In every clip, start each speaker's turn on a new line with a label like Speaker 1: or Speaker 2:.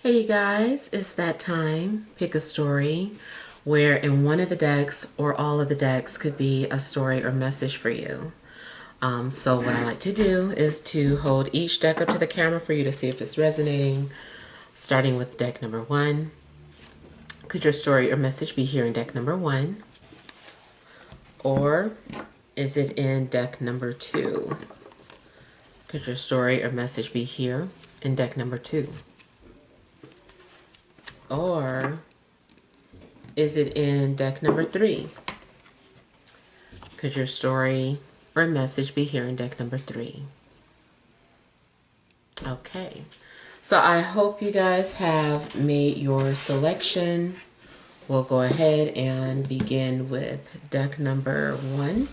Speaker 1: Hey guys, it's that time. Pick a story where in one of the decks or all of the decks could be a story or message for you. So what I like to do is to hold each deck up to the camera for you to see if it's resonating. Starting with deck number one. Could your story or message be here in deck number one? Or is it in deck number two? Could your story or message be here in deck number two? Or is it in deck number three? Could your story or message be here in deck number three? Okay, so I hope you guys have made your selection. We'll go ahead and begin with deck number one.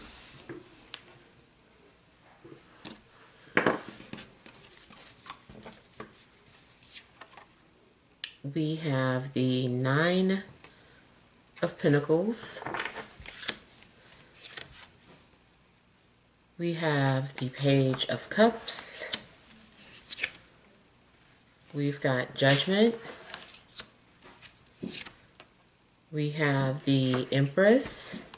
Speaker 1: We have the Nine of Pentacles. We have the Page of Cups. We've got Judgment. We have the Empress.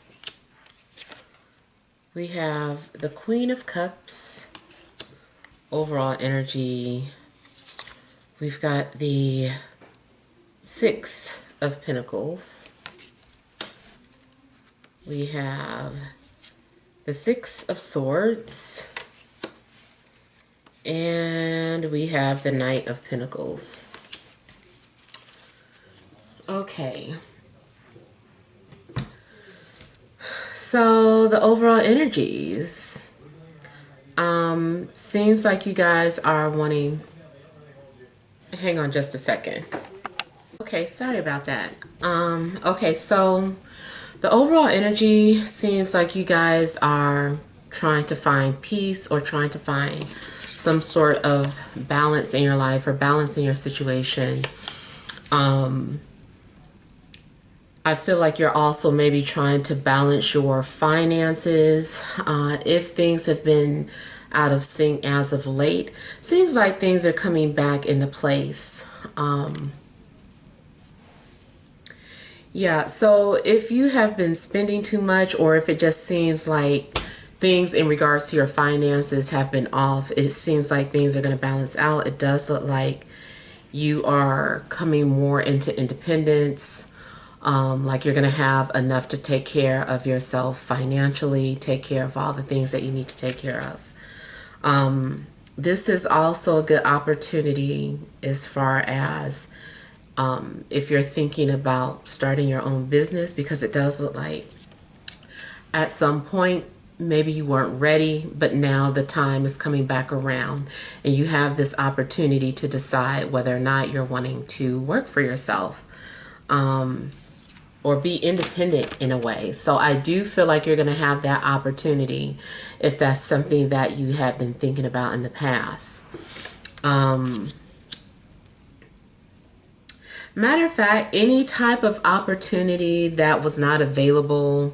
Speaker 1: We have the Queen of Cups. Overall energy. We've got the Six of Pentacles. We have the Six of Swords. And we have the Knight of Pentacles. Okay. So the overall energies. Seems like you guys are wanting... Hang on just a second. Okay, sorry about that. Okay, so the overall energy seems like you guys are trying to find peace or trying to find some sort of balance in your life or balance in your situation. I feel like you're also maybe trying to balance your finances. If things have been out of sync as of late, seems like things are coming back into place. Yeah, so if you have been spending too much, or if it just seems like things in regards to your finances have been off, it seems like things are going to balance out. It does look like you are coming more into independence. Like you're going to have enough to take care of yourself financially, take care of all the things that you need to take care of. This is also a good opportunity as far as if you're thinking about starting your own business, because it does look like at some point maybe you weren't ready, but now the time is coming back around and you have this opportunity to decide whether or not you're wanting to work for yourself. Or be independent in a way. So I do feel like you're going to have that opportunity if that's something that you have been thinking about in the past. Matter of fact, any type of opportunity that was not available,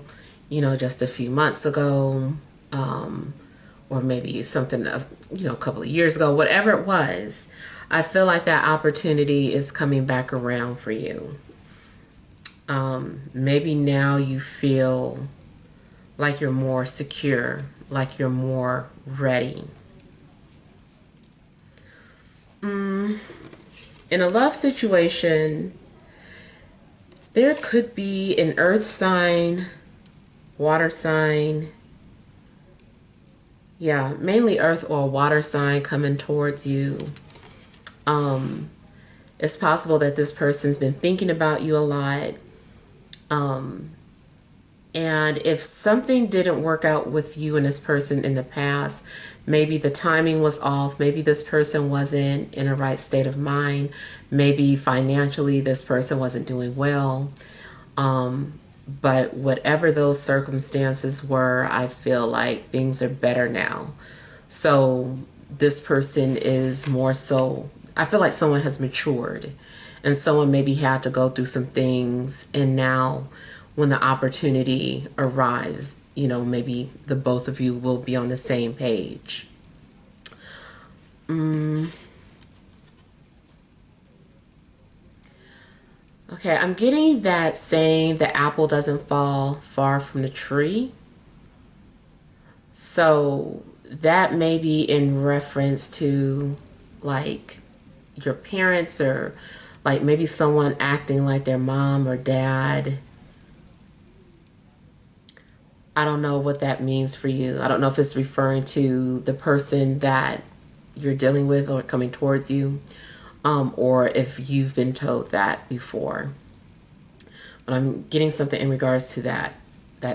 Speaker 1: you know, just a few months ago, or maybe something of, you know, a couple of years ago, whatever it was, I feel like that opportunity is coming back around for you. Maybe now you feel like you're more secure, like you're more ready. In a love situation, there could be an earth sign, water sign. Yeah, mainly earth or water sign coming towards you. It's possible that this person's been thinking about you a lot. And if something didn't work out with you and this person in the past, maybe the timing was off, maybe this person wasn't in a right state of mind, maybe financially this person wasn't doing well. But whatever those circumstances were, I feel like things are better now. So this person is more so, I feel like someone has matured and someone maybe had to go through some things, and now when the opportunity arrives, you know, maybe the both of you will be on the same page. Okay, I'm getting that saying the apple doesn't fall far from the tree. So that may be in reference to like your parents, or like maybe someone acting like their mom or dad. I don't know what that means for you. I don't know if it's referring to the person that you're dealing with or coming towards you, or if you've been told that before. But I'm getting something in regards to that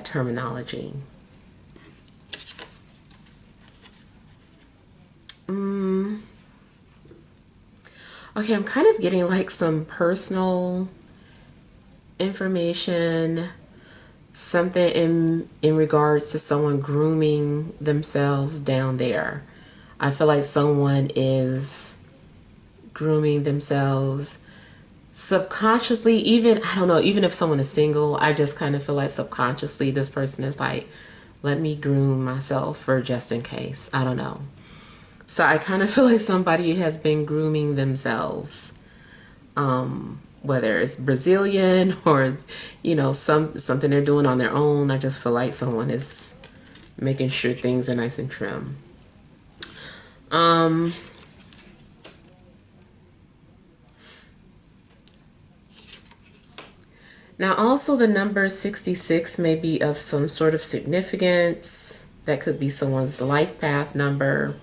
Speaker 1: terminology. Okay, I'm kind of getting like some personal information, something in regards to someone grooming themselves down there. I feel like someone is grooming themselves subconsciously. Even, I don't know, even if someone is single, I just kind of feel like subconsciously this person is like, let me groom myself for just in case. I don't know. So I kind of feel like somebody has been grooming themselves, whether it's Brazilian or, something they're doing on their own. I just feel like someone is making sure things are nice and trim. Now also the number 66 may be of some sort of significance. That could be someone's life path number.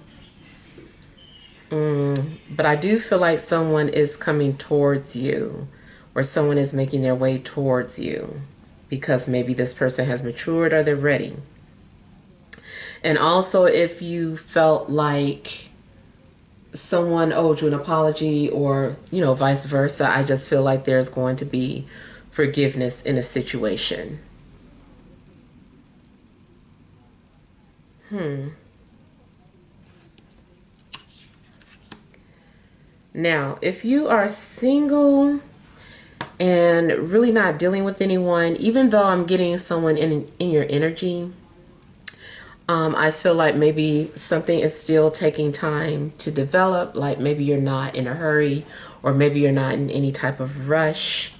Speaker 1: But I do feel like someone is coming towards you, or someone is making their way towards you, because maybe this person has matured or they're ready. And also if you felt like someone owed you an apology, or, vice versa, I just feel like there's going to be forgiveness in a situation. Now, if you are single and really not dealing with anyone, even though I'm getting someone in your energy, I feel like maybe something is still taking time to develop. Like maybe you're not in a hurry, or maybe you're not in any type of rush.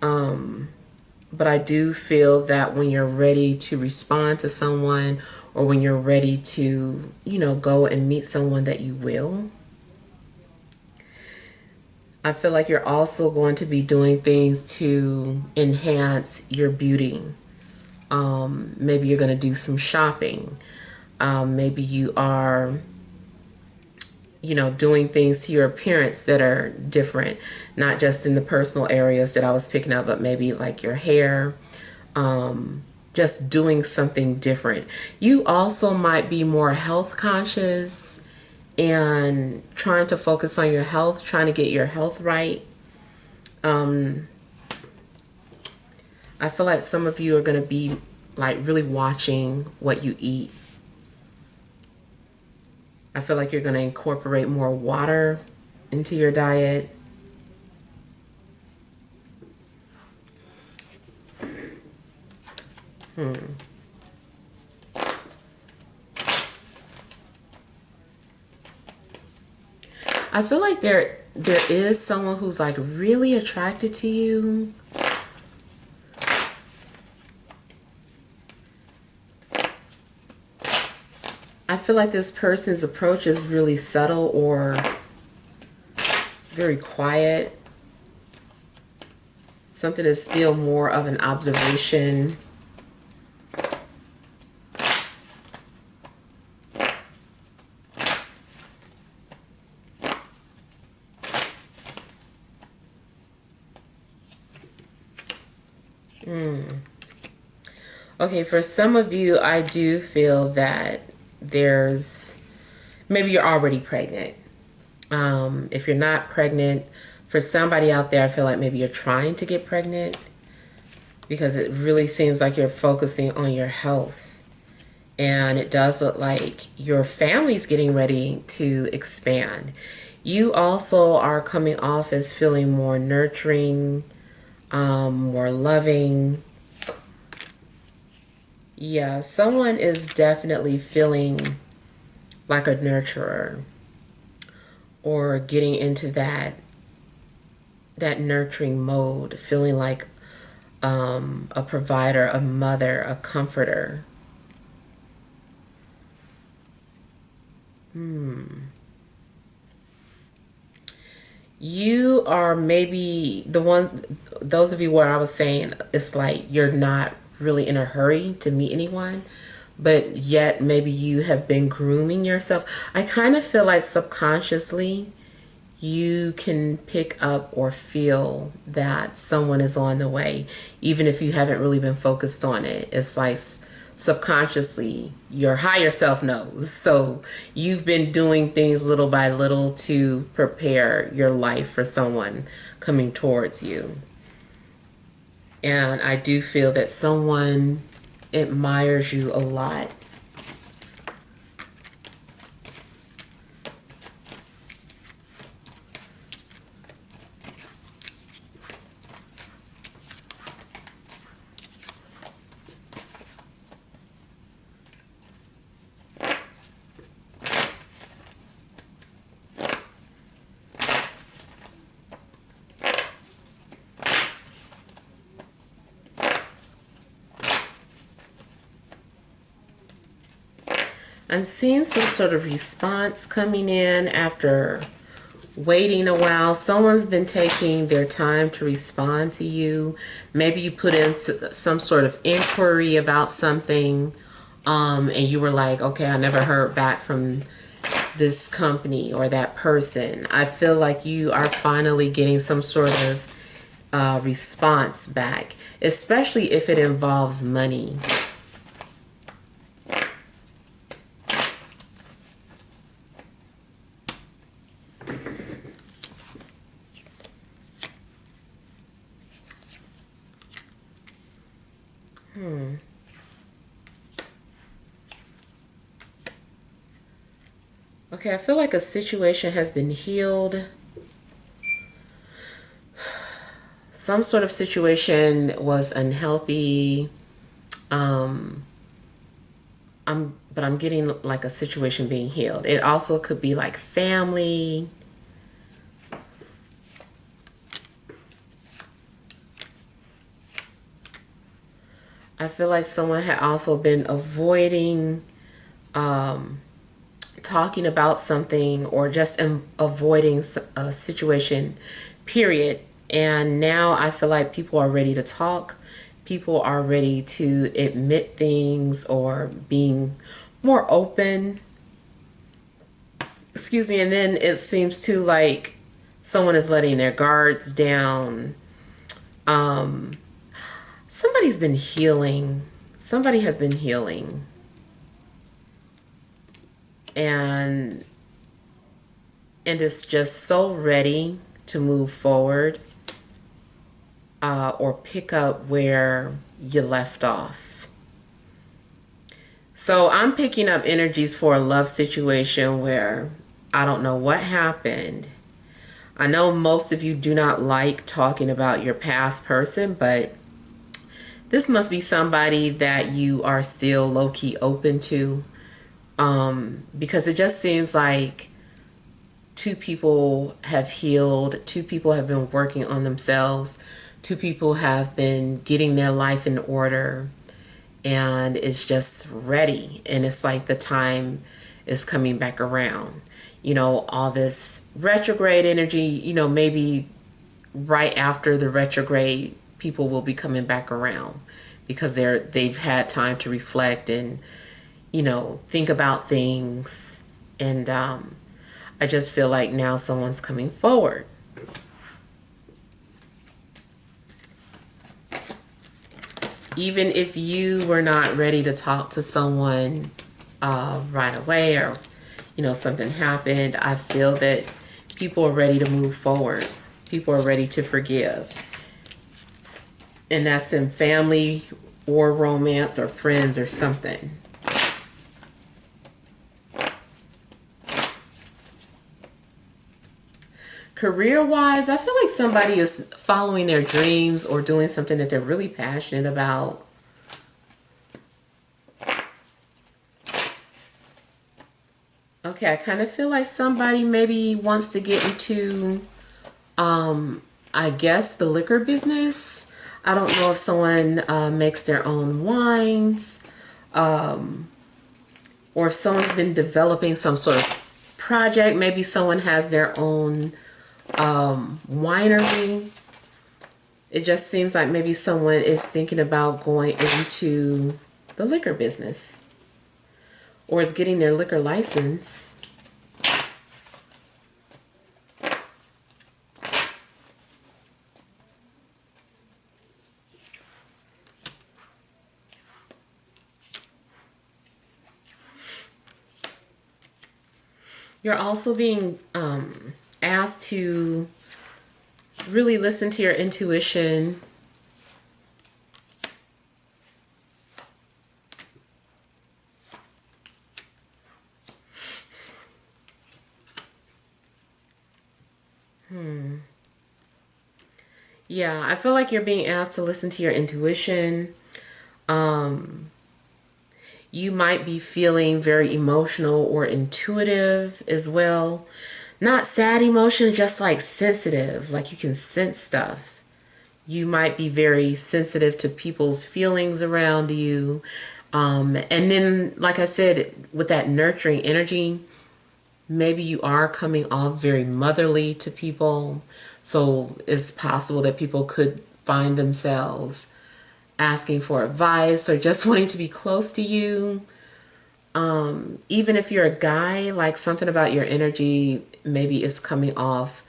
Speaker 1: But I do feel that when you're ready to respond to someone, or when you're ready to, go and meet someone, that you will. I feel like you're also going to be doing things to enhance your beauty. Maybe you're going to do some shopping. Maybe you are, doing things to your appearance that are different, not just in the personal areas that I was picking up, but maybe like your hair, just doing something different. You also might be more health conscious and trying to focus on your health, trying to get your health right. I feel like some of you are going to be like really watching what you eat. I feel like you're going to incorporate more water into your diet. I feel like there is someone who's like really attracted to you. I feel like this person's approach is really subtle or very quiet. Something is still more of an observation. Okay, for some of you, I do feel that maybe you're already pregnant. If you're not pregnant, for somebody out there, I feel like maybe you're trying to get pregnant, because it really seems like you're focusing on your health. And it does look like your family's getting ready to expand. You also are coming off as feeling more nurturing, more loving. Yeah, someone is definitely feeling like a nurturer, or getting into that that nurturing mode, feeling like a provider, a mother, a comforter. You are maybe the ones, those of you where I was saying it's like you're not really in a hurry to meet anyone, but yet maybe you have been grooming yourself. I kind of feel like subconsciously you can pick up or feel that someone is on the way, even if you haven't really been focused on it. It's like subconsciously your higher self knows. So you've been doing things little by little to prepare your life for someone coming towards you. And I do feel that someone admires you a lot. I'm seeing some sort of response coming in after waiting a while. Someone's been taking their time to respond to you. Maybe you put in some sort of inquiry about something, and you were like, okay, I never heard back from this company or that person. I feel like you are finally getting some sort of response back, especially if it involves money. Okay, I feel like a situation has been healed. Some sort of situation was unhealthy. But I'm getting like a situation being healed. It also could be like family. I feel like someone had also been avoiding talking about something or just avoiding a situation, period. And now I feel like people are ready to talk. People are ready to admit things or being more open. Excuse me. And then it seems to like someone is letting their guards down. Somebody's been healing. Somebody has been healing. And it's just so ready to move forward or pick up where you left off. So I'm picking up energies for a love situation where I don't know what happened. I know most of you do not like talking about your past person, but this must be somebody that you are still low-key open to, because it just seems like two people have healed, two people have been working on themselves, two people have been getting their life in order, and it's just ready. And it's like the time is coming back around. You know, all this retrograde energy, you know, maybe right after the retrograde, people will be coming back around because they've had time to reflect and, you know, think about things. And I just feel like now someone's coming forward. Even if you were not ready to talk to someone right away, or, you know, something happened, I feel that people are ready to move forward. People are ready to forgive. And that's in family or romance or friends or something. Career-wise, I feel like somebody is following their dreams or doing something that they're really passionate about. Okay, I kind of feel like somebody maybe wants to get into I guess the liquor business. I don't know if someone makes their own wines, or if someone's been developing some sort of project. Maybe someone has their own winery. It just seems like maybe someone is thinking about going into the liquor business or is getting their liquor license. You're also being asked to really listen to your intuition. Yeah, I feel like you're being asked to listen to your intuition. You might be feeling very emotional or intuitive as well. Not sad emotion, just like sensitive, like you can sense stuff. You might be very sensitive to people's feelings around you. And then, like I said, with that nurturing energy, maybe you are coming off very motherly to people. So it's possible that people could find themselves asking for advice or just wanting to be close to you. Even if you're a guy, like something about your energy maybe is coming off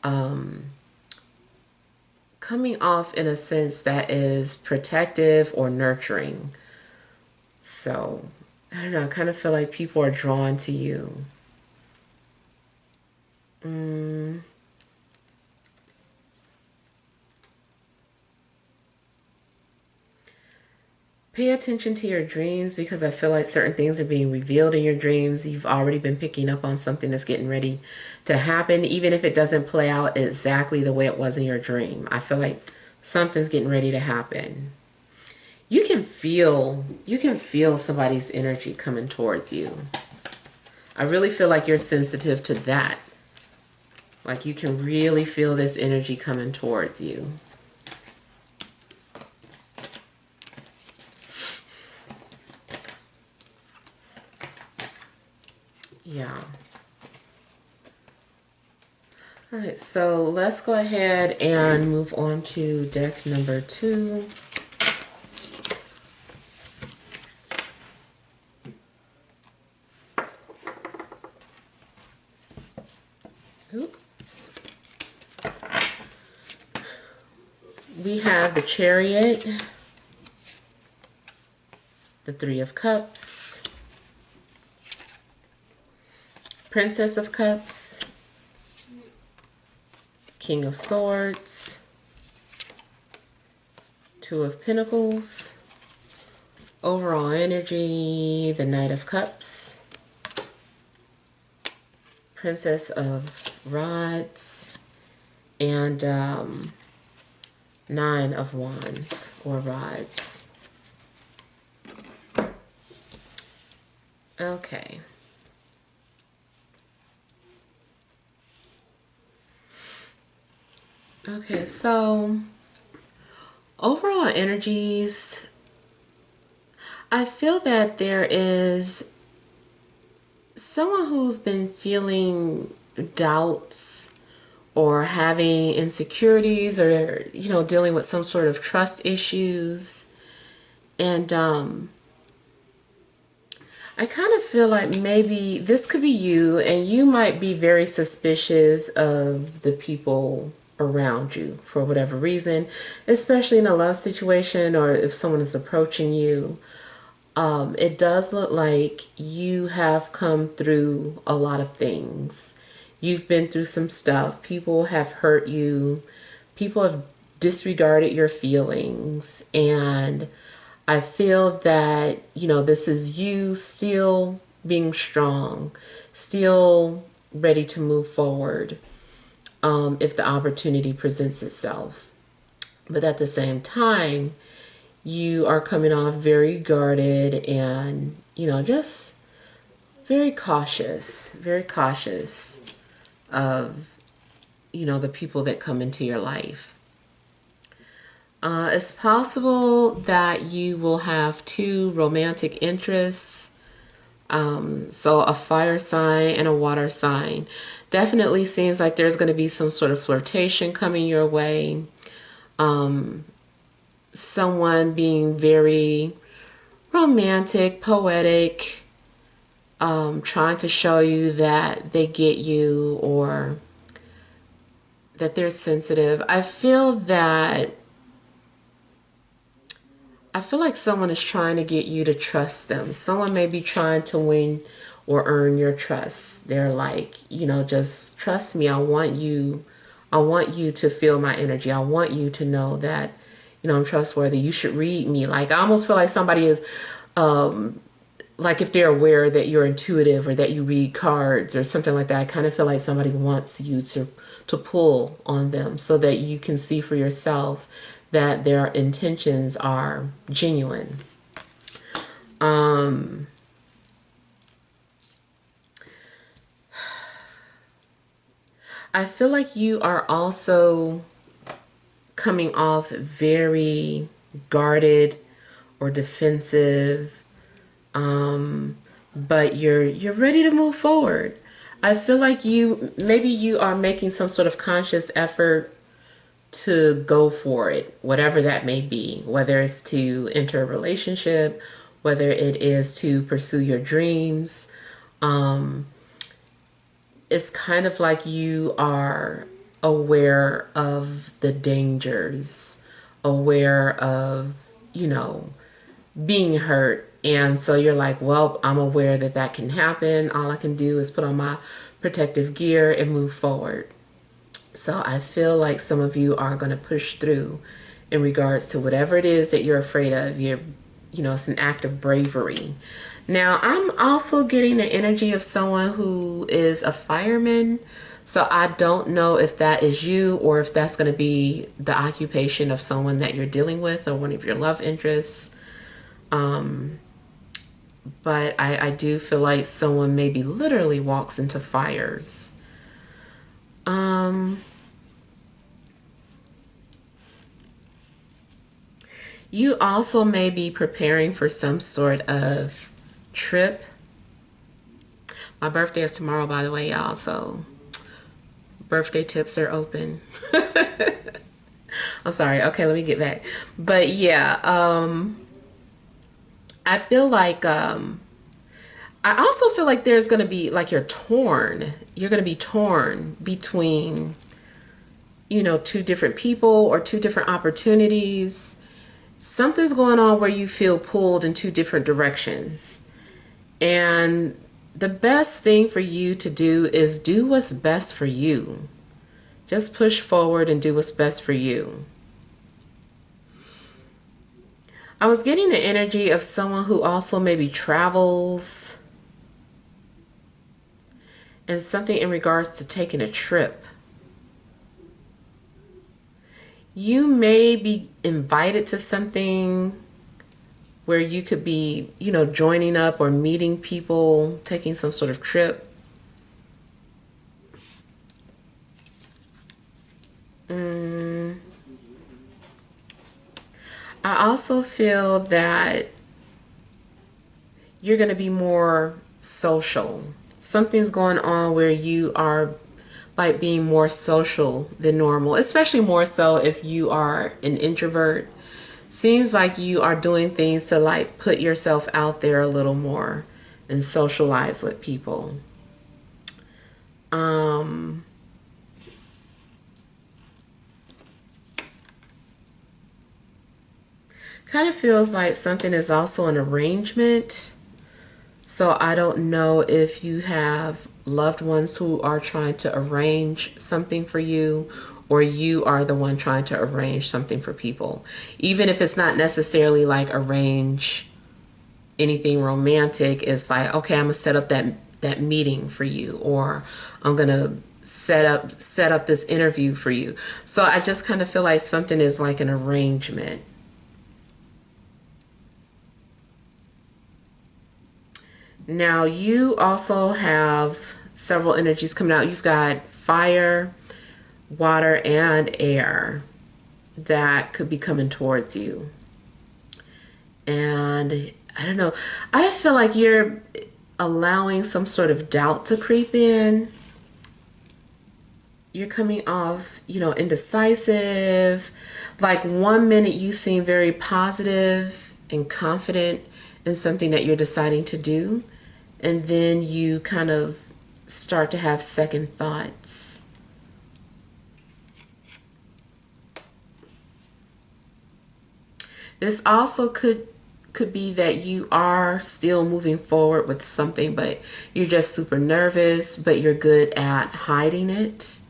Speaker 1: in a sense that is protective or nurturing. So I don't know, I kind of feel like people are drawn to you. Pay attention to your dreams, because I feel like certain things are being revealed in your dreams. You've already been picking up on something that's getting ready to happen, even if it doesn't play out exactly the way it was in your dream. I feel like something's getting ready to happen. You can feel somebody's energy coming towards you. I really feel like you're sensitive to that. Like you can really feel this energy coming towards you. Yeah. All right, so let's go ahead and move on to deck number 2. Oop. We have the Chariot, the Three of Cups, Princess of Cups, King of Swords, Two of Pentacles, overall energy, the Knight of Cups, Princess of Rods, and Nine of Wands or Rods. Okay. Okay, so overall energies, I feel that there is someone who's been feeling doubts or having insecurities, or dealing with some sort of trust issues. And I kind of feel like maybe this could be you, and you might be very suspicious of the people around you for whatever reason, especially in a love situation or if someone is approaching you. It does look like you have come through a lot of things. You've been through some stuff. People have hurt you. People have disregarded your feelings. And I feel that, this is you still being strong, still ready to move forward if the opportunity presents itself. But at the same time, you are coming off very guarded and, just very cautious of, the people that come into your life. It's possible that you will have two romantic interests. So a fire sign and a water sign. Definitely seems like there's going to be some sort of flirtation coming your way. Someone being very romantic, poetic, trying to show you that they get you or that they're sensitive. I feel like someone is trying to get you to trust them. Someone may be trying to win or earn your trust. They're like, just trust me. I want you to feel my energy. I want you to know that, I'm trustworthy. You should read me. Like, I almost feel like somebody is, like if they're aware that you're intuitive or that you read cards or something like that. I kind of feel like somebody wants you to pull on them so that you can see for yourself that their intentions are genuine. I feel like you are also coming off very guarded or defensive, but you're ready to move forward. I feel like maybe you are making some sort of conscious effort to go for it, whatever that may be, whether it's to enter a relationship, whether it is to pursue your dreams. It's kind of like you are aware of the dangers, aware of, being hurt. And so you're like, well, I'm aware that that can happen. All I can do is put on my protective gear and move forward. So I feel like some of you are going to push through in regards to whatever it is that you're afraid of. It's an act of bravery. Now, I'm also getting the energy of someone who is a fireman. So I don't know if that is you or if that's going to be the occupation of someone that you're dealing with or one of your love interests. But I do feel like someone maybe literally walks into fires. You also may be preparing for some sort of trip. My birthday is tomorrow, by the way, y'all, so birthday tips are open. I'm sorry. Okay, let me get back. But yeah, I feel like I also feel like there's going to be like you're torn. You're going to be torn between two different people or two different opportunities. Something's going on where you feel pulled in two different directions. And the best thing for you to do is do what's best for you. Just push forward and do what's best for you. I was getting the energy of someone who also maybe travels and something in regards to taking a trip. You may be invited to something where you could be, joining up or meeting people, taking some sort of trip. I also feel that you're going to be more social. Something's going on where you are like being more social than normal, especially more so if you are an introvert. Seems like you are doing things to like put yourself out there a little more and socialize with people. Kind of feels like something is also an arrangement. So I don't know if you have loved ones who are trying to arrange something for you, or you are the one trying to arrange something for people. Even if it's not necessarily like arrange anything romantic, it's like, okay, I'm gonna set up that meeting for you, or I'm gonna set up this interview for you. So I just kind of feel like something is like an arrangement. Now you also have several energies coming out. You've got fire, water and air that could be coming towards you. And I don't know, I feel like you're allowing some sort of doubt to creep in. You're coming off, indecisive. Like 1 minute you seem very positive and confident in something that you're deciding to do, and then you kind of start to have second thoughts. This also could be that you are still moving forward with something, but you're just super nervous, but you're good at hiding it.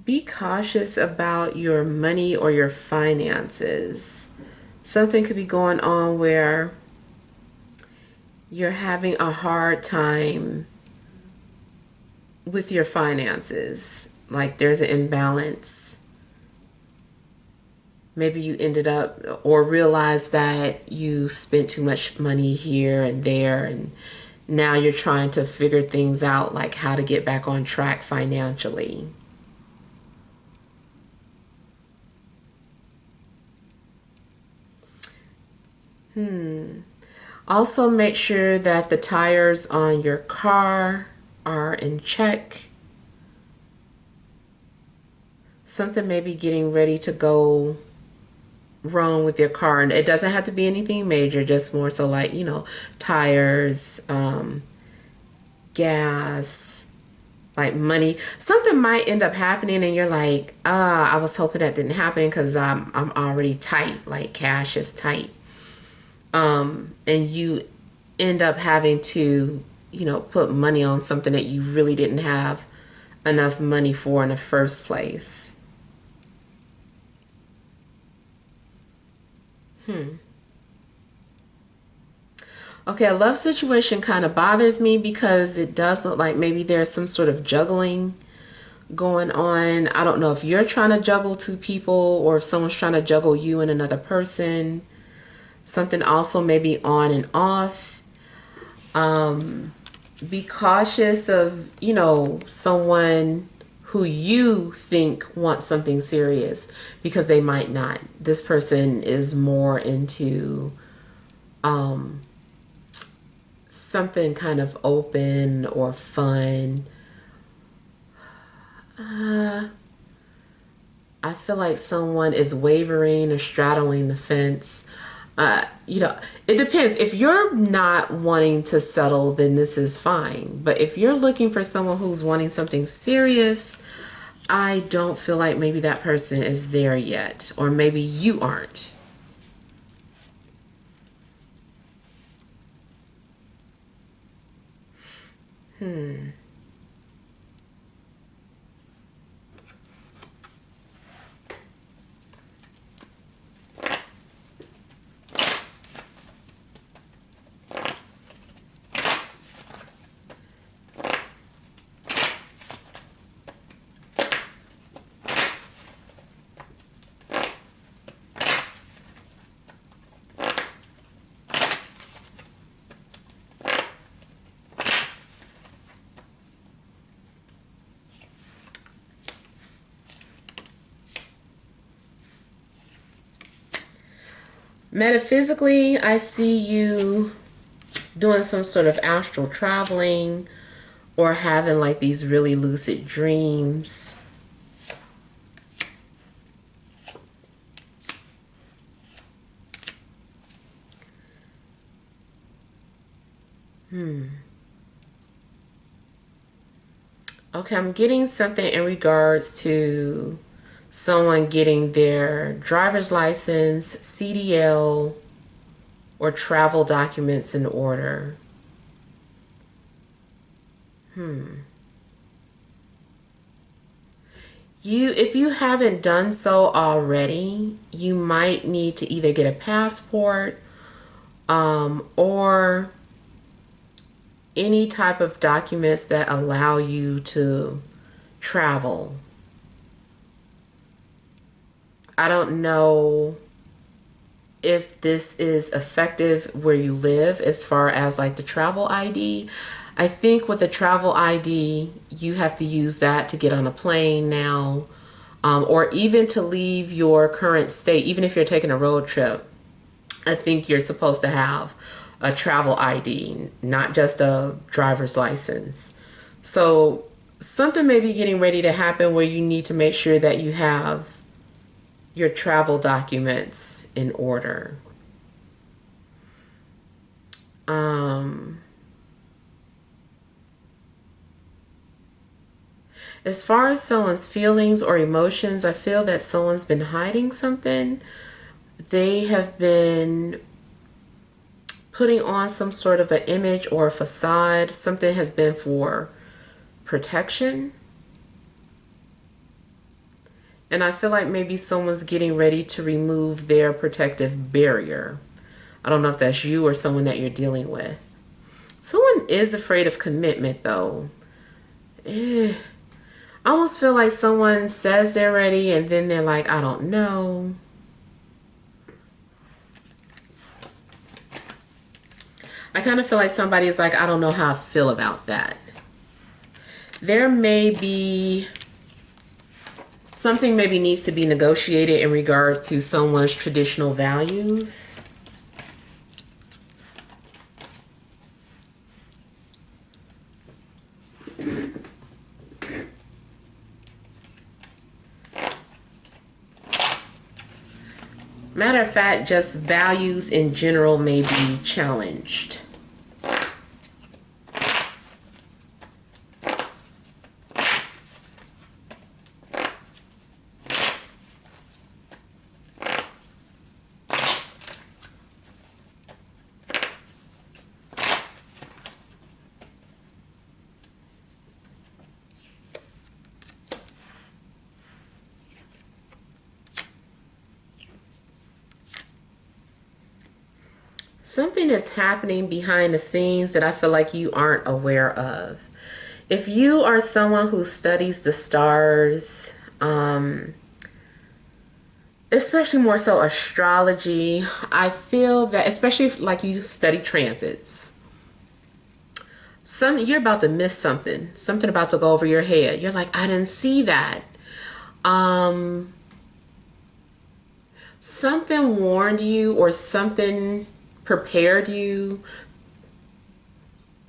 Speaker 1: Be cautious about your money or your finances. Something could be going on where you're having a hard time with your finances. Like there's an imbalance. Maybe you ended up or realized that you spent too much money here and there, and now you're trying to figure things out, like how to get back on track financially. Also, make sure that the tires on your car are in check. Something may be getting ready to go wrong with your car, and it doesn't have to be anything major, just more so like, tires, gas, like money. Something might end up happening and you're like, I was hoping that didn't happen because I'm already tight, like cash is tight. And you end up having to, put money on something that you really didn't have enough money for in the first place. Okay, a love situation kind of bothers me because it does look like maybe there's some sort of juggling going on. I don't know if you're trying to juggle two people or if someone's trying to juggle you and another person. Something also may be on and off. Be cautious of, someone who you think wants something serious, because they might not. This person is more into something kind of open or fun. I feel like someone is wavering or straddling the fence. It depends. If you're not wanting to settle, then this is fine. But if you're looking for someone who's wanting something serious, I don't feel like maybe that person is there yet, or maybe you aren't. Metaphysically, I see you doing some sort of astral traveling or having like these really lucid dreams. Okay, I'm getting something in regards to someone getting their driver's license, CDL, or travel documents in order. If you haven't done so already, you might need to either get a passport, or any type of documents that allow you to travel. I don't know if this is effective where you live as far as like the travel ID. I think with the travel ID, you have to use that to get on a plane now, or even to leave your current state, even if you're taking a road trip. I think you're supposed to have a travel ID, not just a driver's license. So something may be getting ready to happen where you need to make sure that you have your travel documents in order. As far as someone's feelings or emotions, I feel that someone's been hiding something. They have been putting on some sort of an image or a facade. Something has been for protection. And I feel like maybe someone's getting ready to remove their protective barrier. I don't know if that's you or someone that you're dealing with. Someone is afraid of commitment, though. I almost feel like someone says they're ready and then they're like, I don't know. I kind of feel like somebody is like, I don't know how I feel about that. There may be something maybe needs to be negotiated in regards to someone's traditional values. Matter of fact, just values in general may be challenged. Something is happening behind the scenes that I feel like you aren't aware of. If you are someone who studies the stars, especially more so astrology, I feel that, especially if like you study transits, you're about to miss something about to go over your head. You're like, I didn't see that. Something warned you or something prepared you.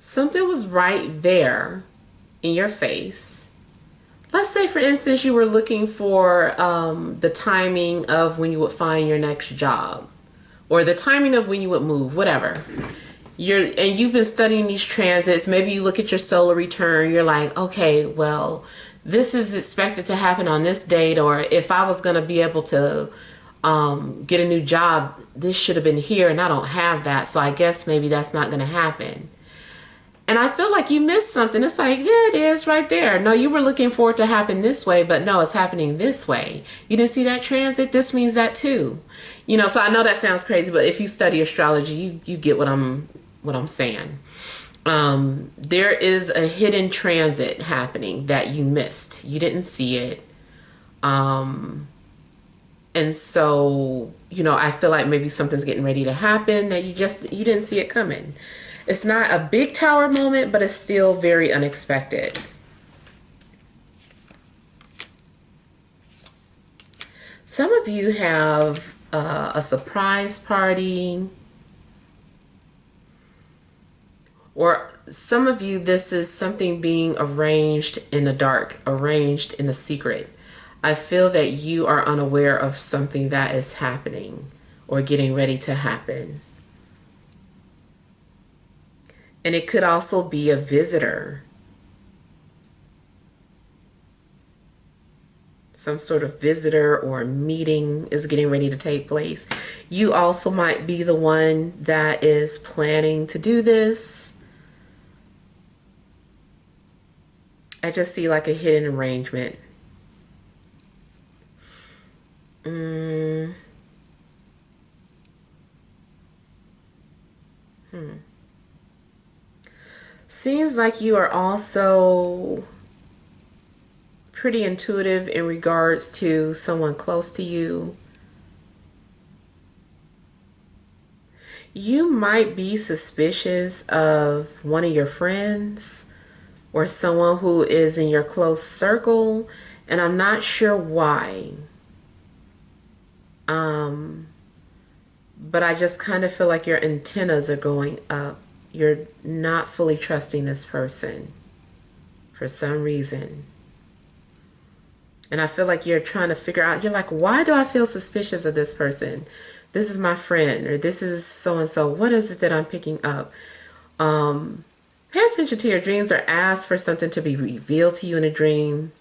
Speaker 1: Something was right there in your face. Let's say, for instance, you were looking for the timing of when you would find your next job, or the timing of when you would move, whatever. You've been studying these transits. Maybe you look at your solar return. You're like, okay, well, this is expected to happen on this date, or if I was going to be able to get a new job, this should have been here, and I don't have that, so I guess maybe that's not going to happen. And I feel like you missed something. It's like, there it is right there. No, you were looking for it to happen this way, but no, it's happening this way. You didn't see that transit? This means that too. So I know that sounds crazy, but if you study astrology, you get what I'm saying. There is a hidden transit happening that you missed. You didn't see it. And so, I feel like maybe something's getting ready to happen that you didn't see it coming. It's not a big tower moment, but it's still very unexpected. Some of you have a surprise party, or some of you, this is something being arranged in the dark, arranged in a secret. I feel that you are unaware of something that is happening or getting ready to happen. And it could also be a visitor. Some sort of visitor or meeting is getting ready to take place. You also might be the one that is planning to do this. I just see like a hidden arrangement. Seems like you are also pretty intuitive in regards to someone close to you. You might be suspicious of one of your friends or someone who is in your close circle, and I'm not sure why. But I just kind of feel like your antennas are going up. You're not fully trusting this person for some reason. And I feel like you're trying to figure out, you're like, why do I feel suspicious of this person? This is my friend, or this is so and so. What is it that I'm picking up? Pay attention to your dreams, or ask for something to be revealed to you in a dream.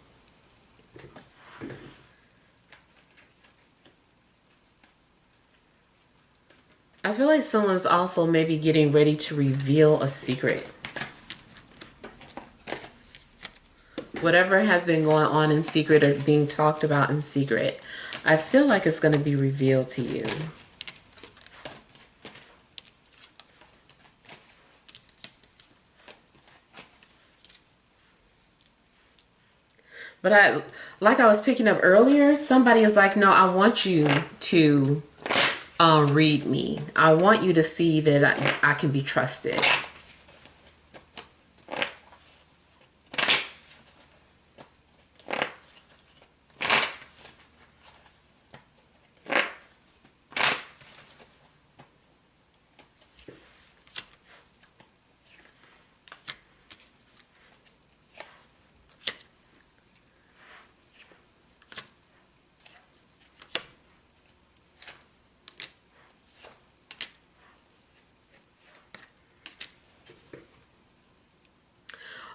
Speaker 1: I feel like someone's also maybe getting ready to reveal a secret. Whatever has been going on in secret or being talked about in secret, I feel like it's going to be revealed to you. But like I was picking up earlier, somebody is like, no, I want you to read me. I want you to see that I can be trusted.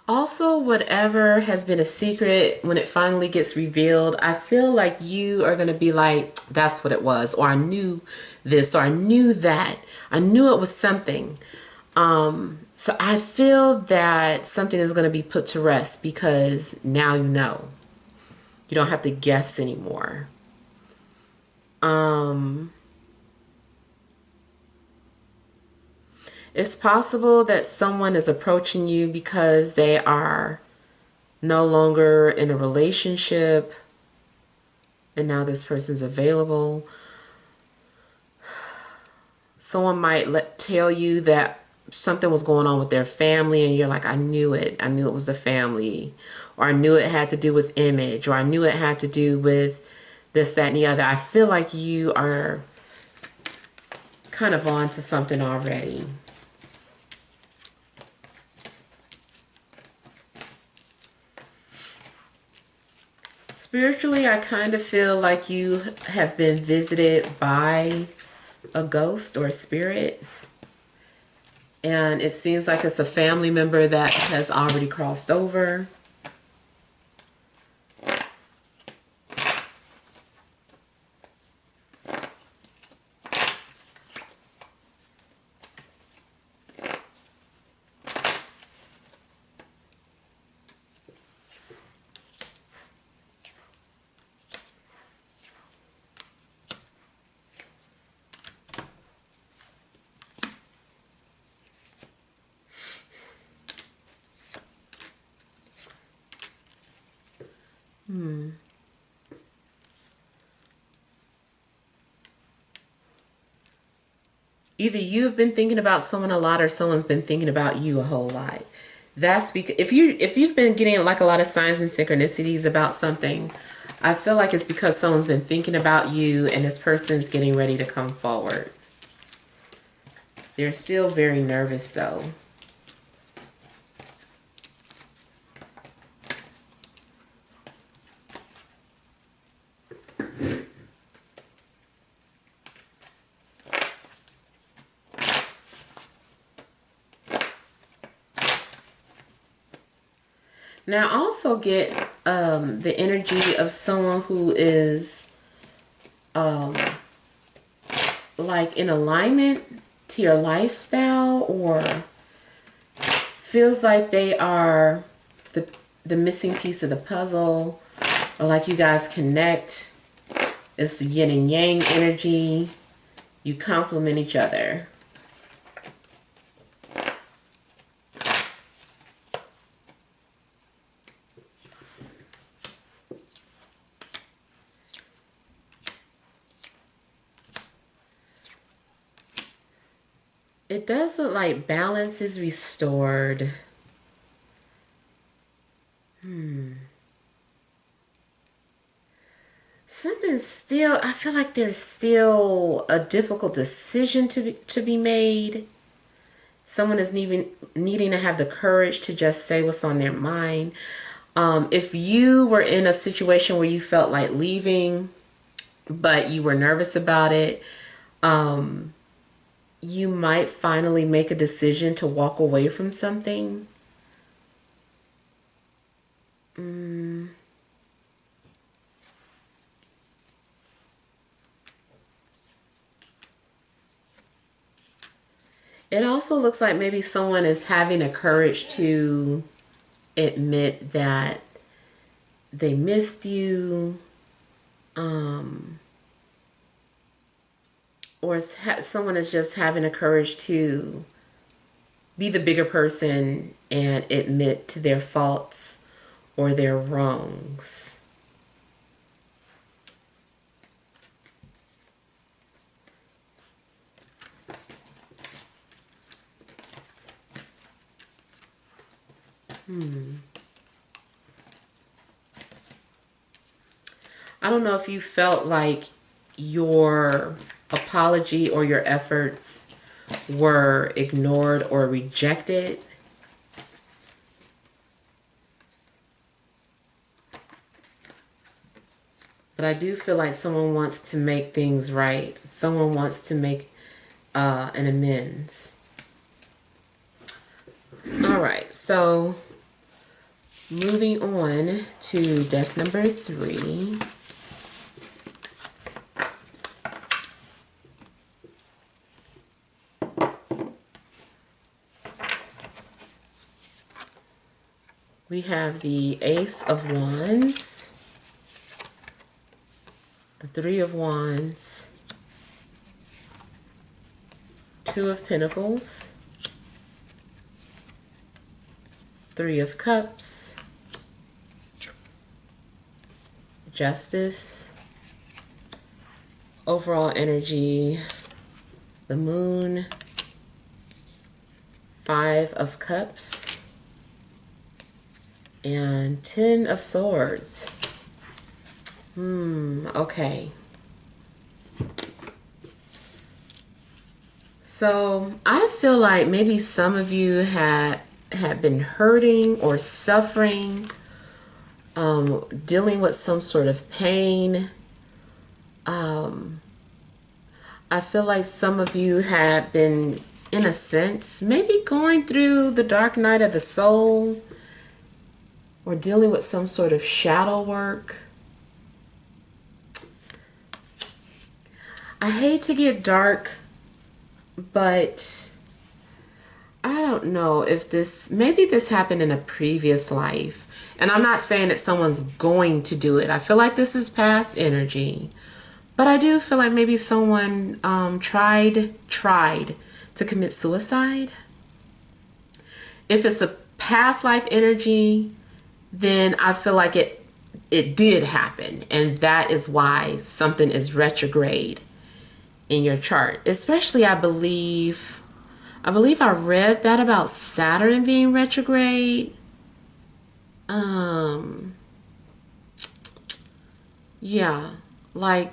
Speaker 1: Also, whatever has been a secret, when it finally gets revealed, I feel like you are going to be like, that's what it was, or I knew this, or I knew that. I knew it was something. So I feel that something is going to be put to rest because now you know. You don't have to guess anymore. It's possible that someone is approaching you because they are no longer in a relationship and now this person's available. Someone might tell you that something was going on with their family and you're like, I knew it. I knew it was the family. Or I knew it had to do with image. Or I knew it had to do with this, that, and the other. I feel like you are kind of on to something already. Spiritually, I kind of feel like you have been visited by a ghost or a spirit. And it seems like it's a family member that has already crossed over. Either you've been thinking about someone a lot or someone's been thinking about you a whole lot. That's because if you've been getting like a lot of signs and synchronicities about something, I feel like it's because someone's been thinking about you and this person's getting ready to come forward. They're still very nervous though. Now I also get the energy of someone who is like in alignment to your lifestyle, or feels like they are the missing piece of the puzzle, or like you guys connect. It's yin and yang energy. You complement each other. It does look like balance is restored. Something's still, I feel like there's still a difficult decision to be made. Someone is needing to have the courage to just say what's on their mind. If you were in a situation where you felt like leaving, but you were nervous about it, you might finally make a decision to walk away from something. It also looks like maybe someone is having the courage to admit that they missed you, or someone is just having the courage to be the bigger person and admit to their faults or their wrongs. I don't know if you felt like your apology or your efforts were ignored or rejected. But I do feel like someone wants to make things right. Someone wants to make an amends. All right, so moving on to deck number 3. We have the Ace of Wands, the Three of Wands, Two of Pentacles, Three of Cups, Justice, overall energy, the Moon, Five of Cups, and 10 of Swords. Okay. So I feel like maybe some of you had been hurting or suffering, dealing with some sort of pain. I feel like some of you had been, in a sense, maybe going through the dark night of the soul, or dealing with some sort of shadow work. I hate to get dark, but I don't know if maybe this happened in a previous life. And I'm not saying that someone's going to do it. I feel like this is past energy. But I do feel like maybe someone tried to commit suicide. If it's a past life energy, then I feel like it did happen, and that is why something is retrograde in your chart. Especially, I believe I read that about Saturn being retrograde. Yeah, like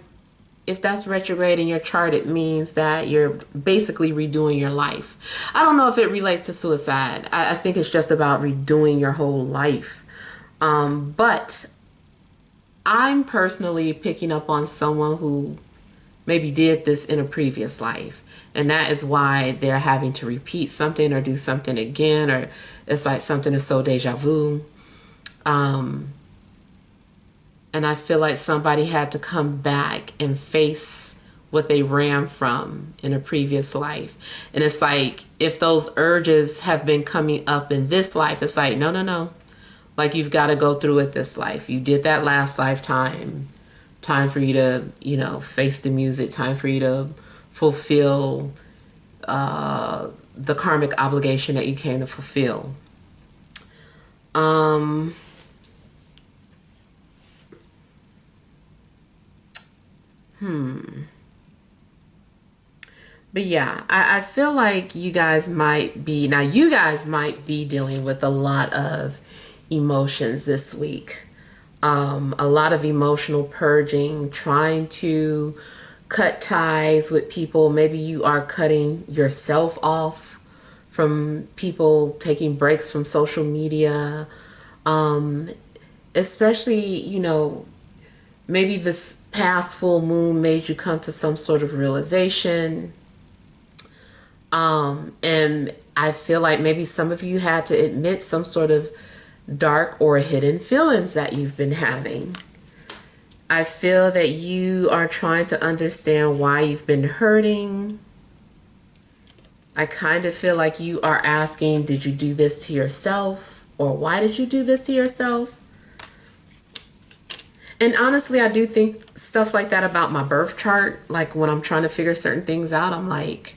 Speaker 1: if that's retrograde in your chart, it means that you're basically redoing your life. I don't know if it relates to suicide. I think it's just about redoing your whole life. But I'm personally picking up on someone who maybe did this in a previous life. And that is why they're having to repeat something or do something again, or it's like something is so deja vu. And I feel like somebody had to come back and face what they ran from in a previous life. And it's like, if those urges have been coming up in this life, it's like, no. Like, you've got to go through it this life. You did that last lifetime. Time for you to, face the music. Time for you to fulfill the karmic obligation that you came to fulfill. But yeah, I feel like you guys might be, now you guys might be dealing with a lot of emotions this week. A lot of emotional purging, trying to cut ties with people. Maybe you are cutting yourself off from people, taking breaks from social media. Um, Especially, maybe this past full moon made you come to some sort of realization. And I feel like maybe some of you had to admit some sort of dark or hidden feelings that you've been having. I feel that you are trying to understand why you've been hurting. I kind of feel like you are asking, did you do this to yourself? Or why did you do this to yourself? And honestly, I do think stuff like that about my birth chart. Like when I'm trying to figure certain things out, I'm like,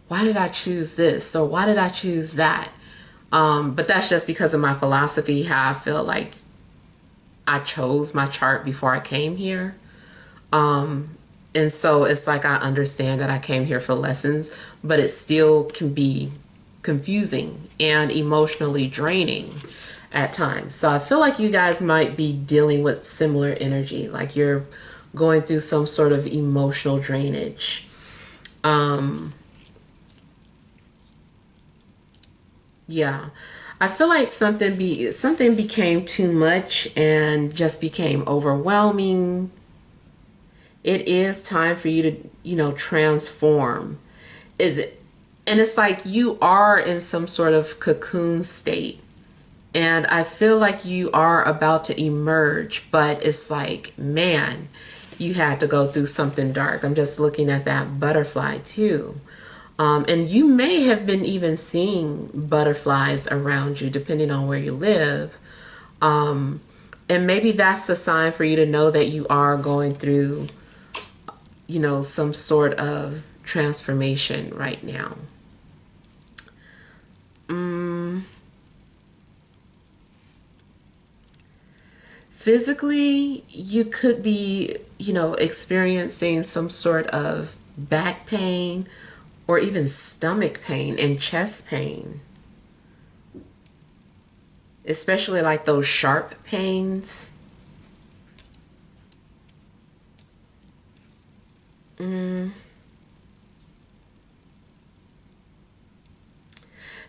Speaker 1: why did I choose this? Or why did I choose that? But that's just because of my philosophy, how I feel like I chose my chart before I came here. And so it's like I understand that I came here for lessons, but it still can be confusing and emotionally draining at times. So I feel like you guys might be dealing with similar energy, like you're going through some sort of emotional drainage. Yeah. I feel like something became too much and just became overwhelming. It is time for you to, transform. Is it? And it's like you are in some sort of cocoon state. And I feel like you are about to emerge, but it's like, man, you had to go through something dark. I'm just looking at that butterfly too. And you may have been even seeing butterflies around you, depending on where you live. And maybe that's a sign for you to know that you are going through, some sort of transformation right now. Physically, you could be, experiencing some sort of back pain or even stomach pain and chest pain, especially like those sharp pains.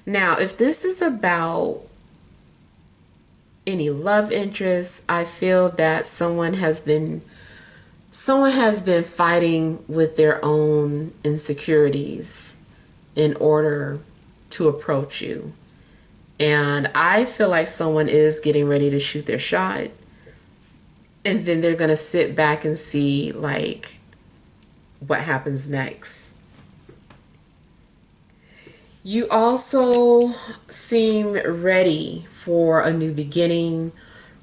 Speaker 1: Now, if this is about any love interest, I feel that someone has been fighting with their own insecurities in order to approach you. And I feel like someone is getting ready to shoot their shot. And then they're going to sit back and see, like, what happens next. You also seem ready for a new beginning,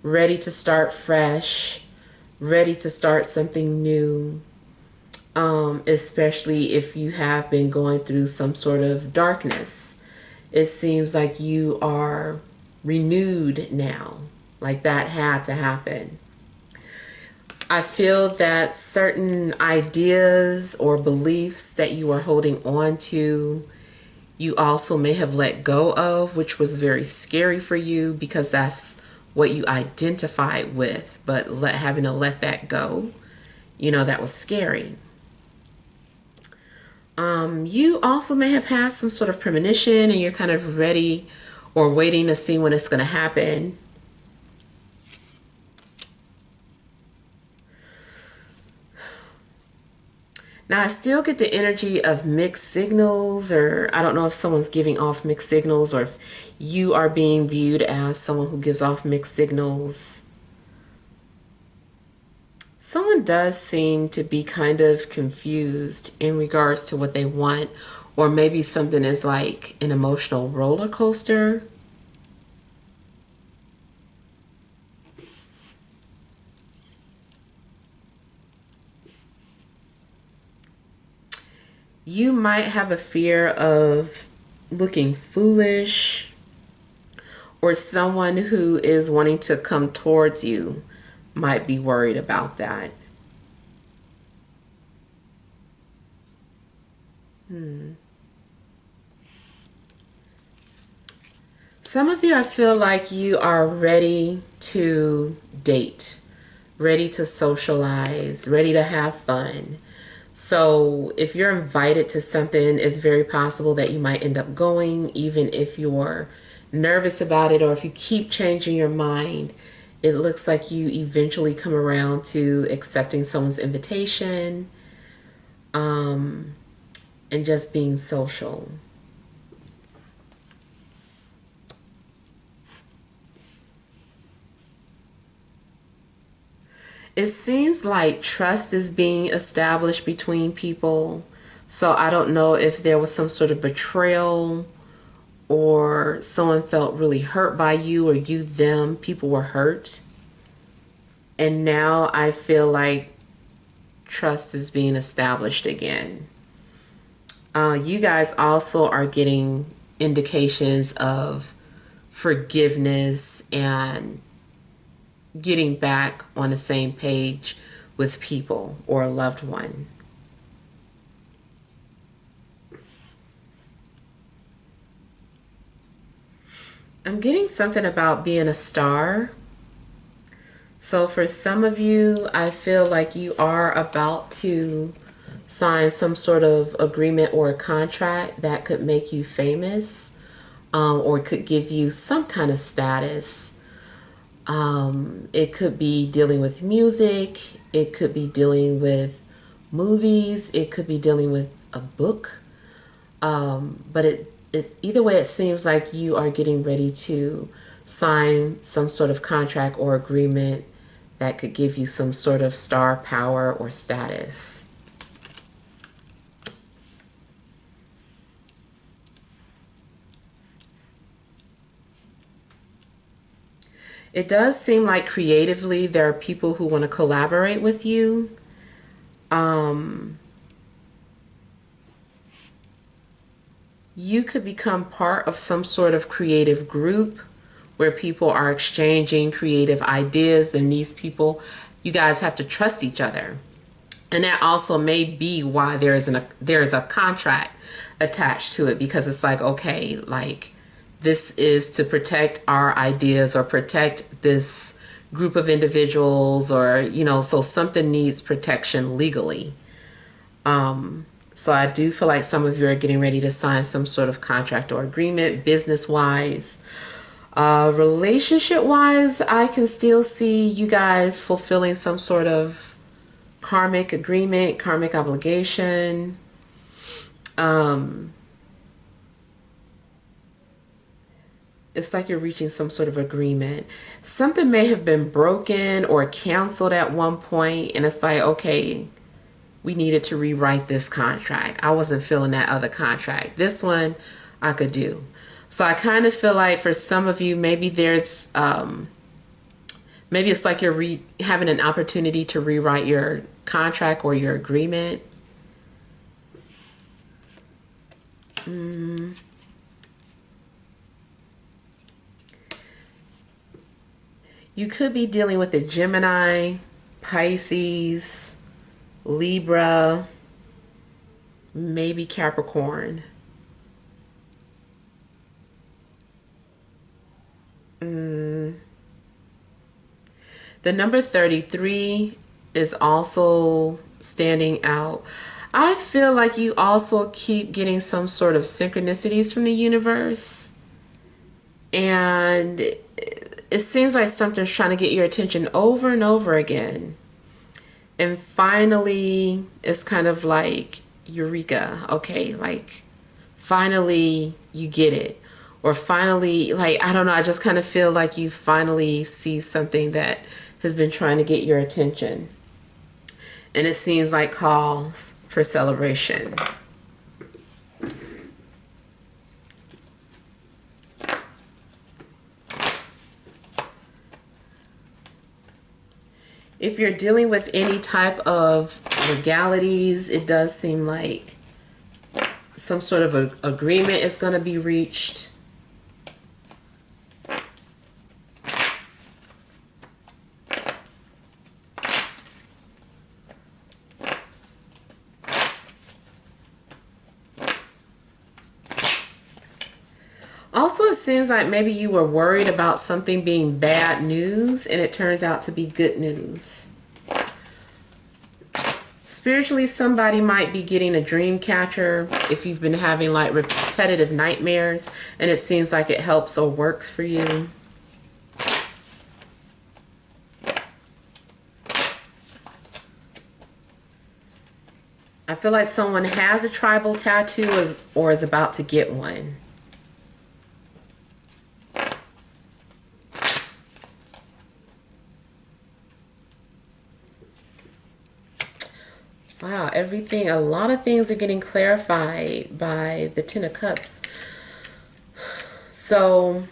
Speaker 1: ready to start fresh, ready to start something new. Especially if you have been going through some sort of darkness. It seems like you are renewed now, like that had to happen. I feel that certain ideas or beliefs that you are holding on to, you also may have let go of, which was very scary for you because that's what you identified with. But having to let that go, that was scary. You also may have had some sort of premonition and you're kind of ready or waiting to see when it's going to happen. Now, I still get the energy of mixed signals, or I don't know if someone's giving off mixed signals or if you are being viewed as someone who gives off mixed signals. Someone does seem to be kind of confused in regards to what they want, or maybe something is like an emotional roller coaster. You might have a fear of looking foolish, or someone who is wanting to come towards you might be worried about that. Some of you, I feel like you are ready to date, ready to socialize, ready to have fun. So if you're invited to something, it's very possible that you might end up going, even if you're nervous about it, or if you keep changing your mind. It looks like you eventually come around to accepting someone's invitation, and just being social. It seems like trust is being established between people. So I don't know if there was some sort of betrayal, or someone felt really hurt by you, or you them, people were hurt. And now I feel like trust is being established again. You guys also are getting indications of forgiveness and getting back on the same page with people or a loved one. I'm getting something about being a star. So for some of you, I feel like you are about to sign some sort of agreement or a contract that could make you famous, or could give you some kind of status. It could be dealing with music. It could be dealing with movies. It could be dealing with a book. But either way, it seems like you are getting ready to sign some sort of contract or agreement that could give you some sort of star power or status. It does seem like creatively there are people who want to collaborate with you. You could become part of some sort of creative group where people are exchanging creative ideas, and these people, you guys have to trust each other. And that also may be why there's a contract attached to it, because it's like, okay, like this is to protect our ideas or protect this group of individuals, or so something needs protection legally. So I do feel like some of you are getting ready to sign some sort of contract or agreement, business wise. Relationship wise, I can still see you guys fulfilling some sort of karmic agreement, karmic obligation. It's like you're reaching some sort of agreement. Something may have been broken or canceled at one point, and it's like, okay, we needed to rewrite this contract. I wasn't feeling that other contract. This one I could do. So I kind of feel like for some of you, maybe there's, maybe it's like you're having an opportunity to rewrite your contract or your agreement. You could be dealing with a Gemini, Pisces, Libra, maybe Capricorn. The number 33 is also standing out. I feel like you also keep getting some sort of synchronicities from the universe. And it seems like something's trying to get your attention over and over again. And finally, it's kind of like, eureka. Okay, like, finally you get it. Or finally, like, I don't know, I just kind of feel like you finally see something that has been trying to get your attention. And it seems like calls for celebration. If you're dealing with any type of legalities, it does seem like some sort of agreement is going to be reached. Also, it seems like maybe you were worried about something being bad news and it turns out to be good news. Spiritually, somebody might be getting a dream catcher if you've been having like repetitive nightmares and it seems like it helps or works for you. I feel like someone has a tribal tattoo or is about to get one. Wow, everything, a lot of things are getting clarified by the Ten of Cups. So,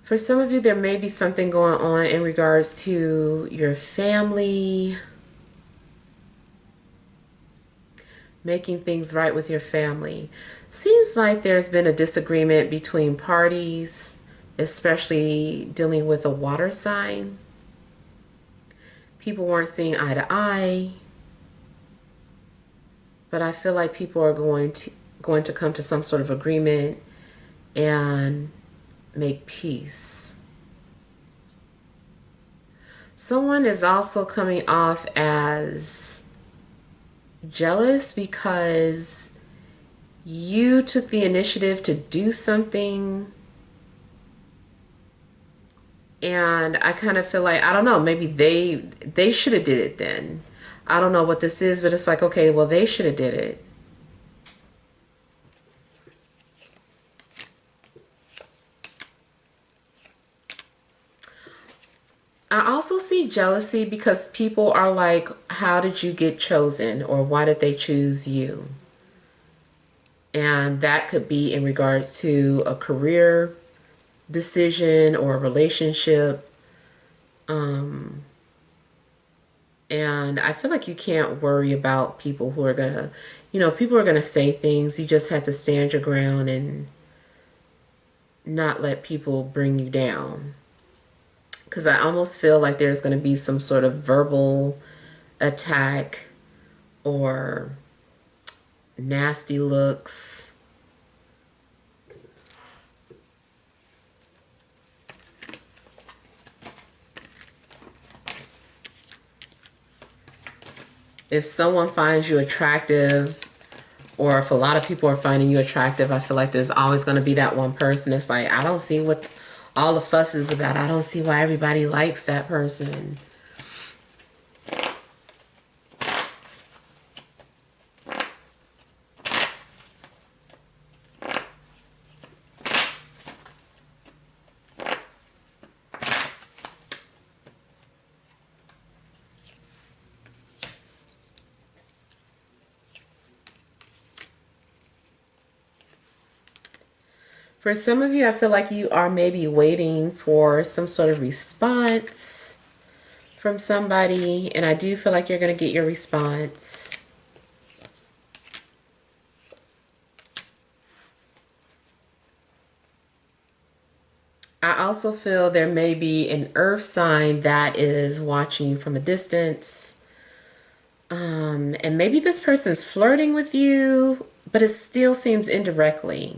Speaker 1: for some of you, there may be something going on in regards to your family, making things right with your family. Seems like there's been a disagreement between parties, especially dealing with a water sign. People weren't seeing eye to eye, but I feel like people are going to come to some sort of agreement and make peace. Someone is also coming off as jealous because you took the initiative to do something. And I kind of feel like, I don't know, maybe they should have did it then. I don't know what this is, but it's like, okay, well, they should have did it. I also see jealousy because people are like, how did you get chosen? Or why did they choose you? And that could be in regards to a career decision or a relationship. And I feel like you can't worry about people who are gonna, people are gonna say things. You just have to stand your ground and not let people bring you down. Because I almost feel like there's gonna be some sort of verbal attack or nasty looks. If someone finds you attractive, or if a lot of people are finding you attractive, I feel like there's always going to be that one person that's like, I don't see what all the fuss is about. I don't see why everybody likes that person. For some of you, I feel like you are maybe waiting for some sort of response from somebody, and I do feel like you're going to get your response. I also feel there may be an earth sign that is watching you from a distance. And maybe this person's flirting with you, but it still seems indirectly.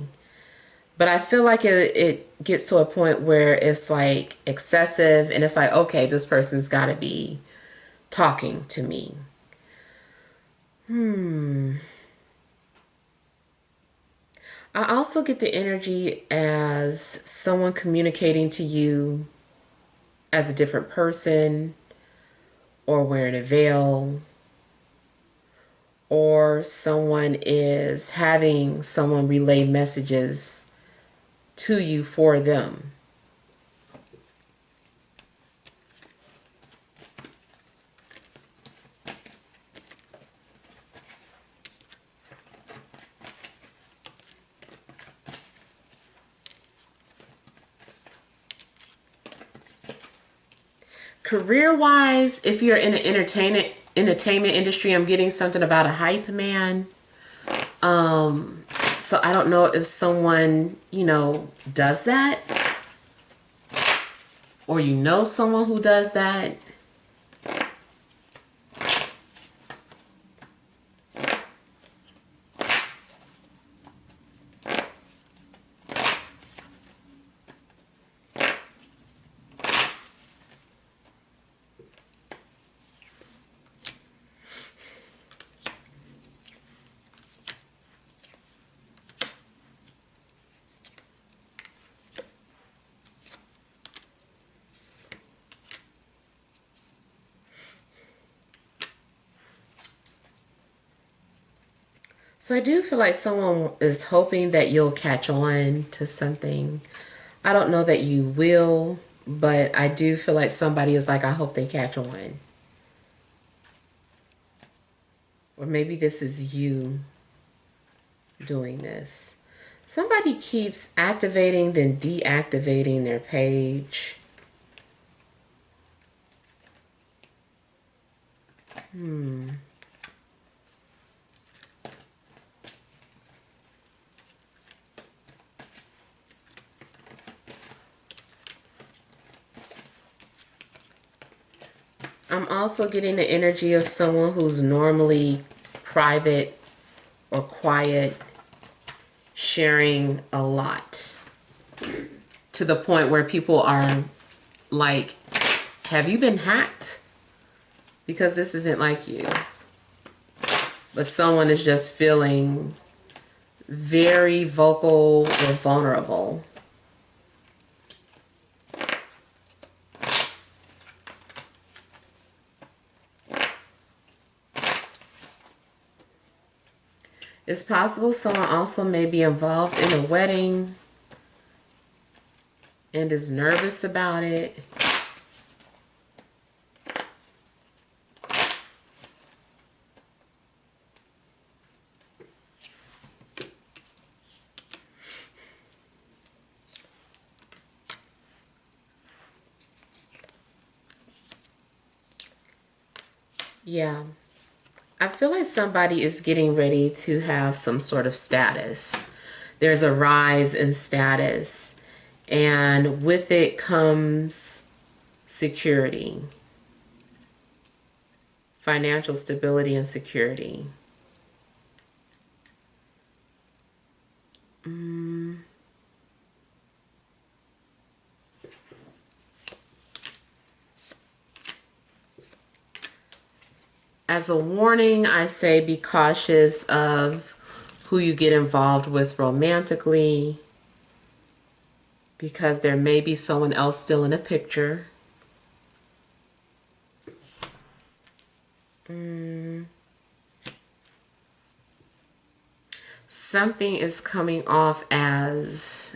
Speaker 1: But I feel like it gets to a point where it's like excessive and it's like, okay, this person's got to be talking to me. I also get the energy as someone communicating to you as a different person or wearing a veil, or someone is having someone relay messages to you for them. Career-wise, if you're in the entertainment industry, I'm getting something about a hype man. So I don't know if someone, does that, or someone who does that. So I do feel like someone is hoping that you'll catch on to something. I don't know that you will, but I do feel like somebody is like, I hope they catch on. Or maybe this is you doing this. Somebody keeps activating then deactivating their page. I'm also getting the energy of someone who's normally private or quiet, sharing a lot to the point where people are like, have you been hacked? Because this isn't like you. But someone is just feeling very vocal or vulnerable. It's possible someone also may be involved in a wedding and is nervous about it. Yeah. I feel like somebody is getting ready to have some sort of status. There's a rise in status, and with it comes security, financial stability and security. As a warning, I say be cautious of who you get involved with romantically, because there may be someone else still in the picture. Something is coming off as,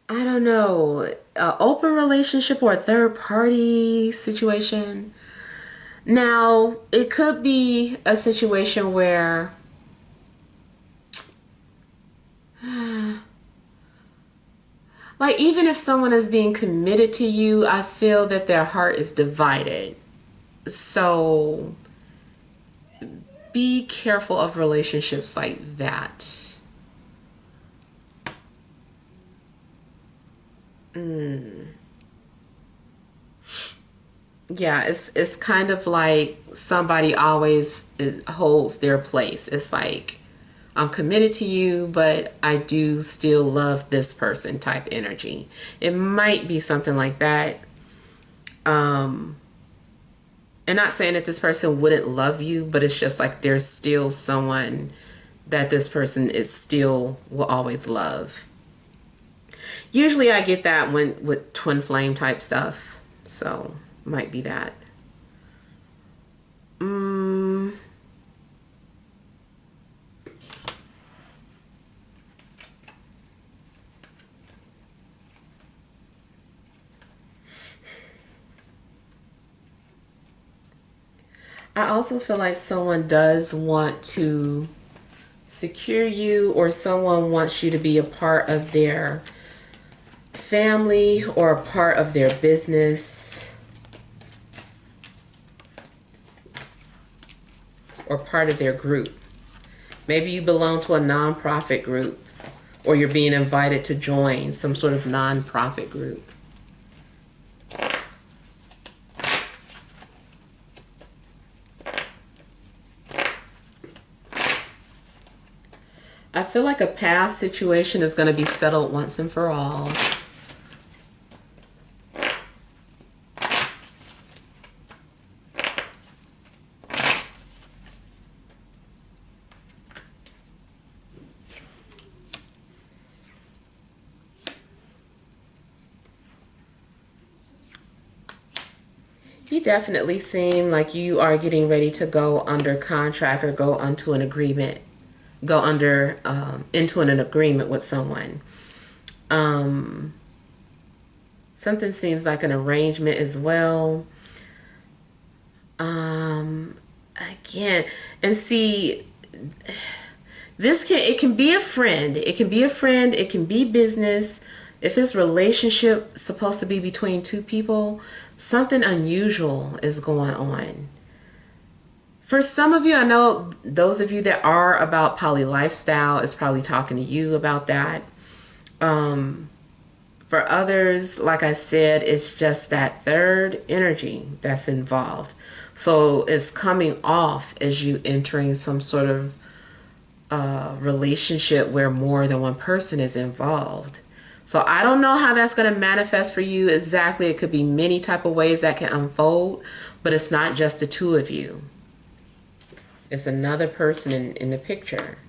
Speaker 1: I don't know, an open relationship or a third party situation. Now, it could be a situation where like, even if someone is being committed to you, I feel that their heart is divided. So be careful of relationships like that. Yeah, it's kind of like somebody always holds their place. It's like, I'm committed to you, but I do still love this person type energy. It might be something like that. And not saying that this person wouldn't love you, but it's just like there's still someone that this person is still will always love. Usually I get that when with twin flame type stuff. So might be that. I also feel like someone does want to secure you, or someone wants you to be a part of their family or a part of their business or part of their group. Maybe you belong to a nonprofit group, or you're being invited to join some sort of nonprofit group. I feel like a past situation is going to be settled once and for all. You definitely seem like you are getting ready to go under contract or go into an agreement, go under into an agreement with someone. Something seems like an arrangement as well. Again, and see, it can be a friend. It can be a friend. It can be business. If this relationship supposed to be between two people, something unusual is going on. For some of you, I know those of you that are about poly lifestyle is probably talking to you about that. For others, like I said, it's just that third energy that's involved. So it's coming off as you entering some sort of relationship where more than one person is involved. So I don't know how that's going to manifest for you exactly. It could be many type of ways that can unfold, but it's not just the two of you. It's another person in the picture.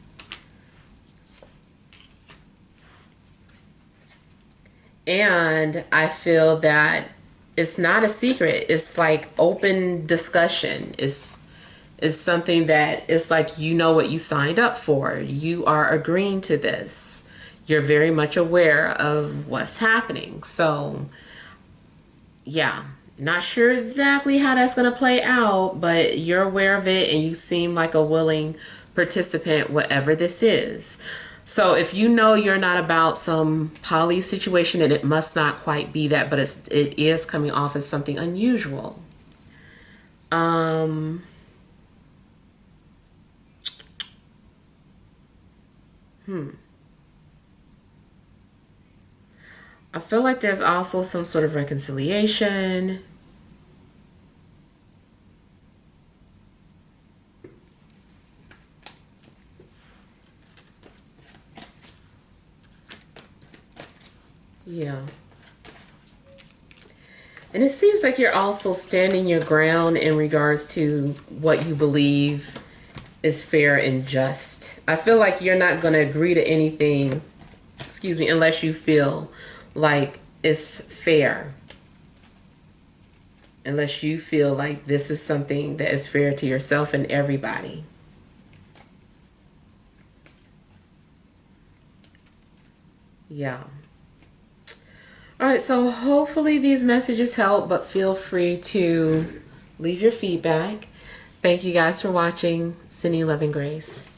Speaker 1: And I feel that it's not a secret. It's like open discussion. It's something that it's like you know what you signed up for. You are agreeing to this. You're very much aware of what's happening. So, yeah, not sure exactly how that's going to play out, but you're aware of it and you seem like a willing participant, whatever this is. So if you know you're not about some poly situation, and it must not quite be that, but it is coming off as something unusual. I feel like there's also some sort of reconciliation. Yeah. And it seems like you're also standing your ground in regards to what you believe is fair and just. I feel like you're not going to agree to anything, excuse me, unless you feel like it's fair. Unless you feel like this is something that is fair to yourself and everybody. Yeah. All right, so hopefully these messages help, but feel free to leave your feedback. Thank you guys for watching. Sending love and grace.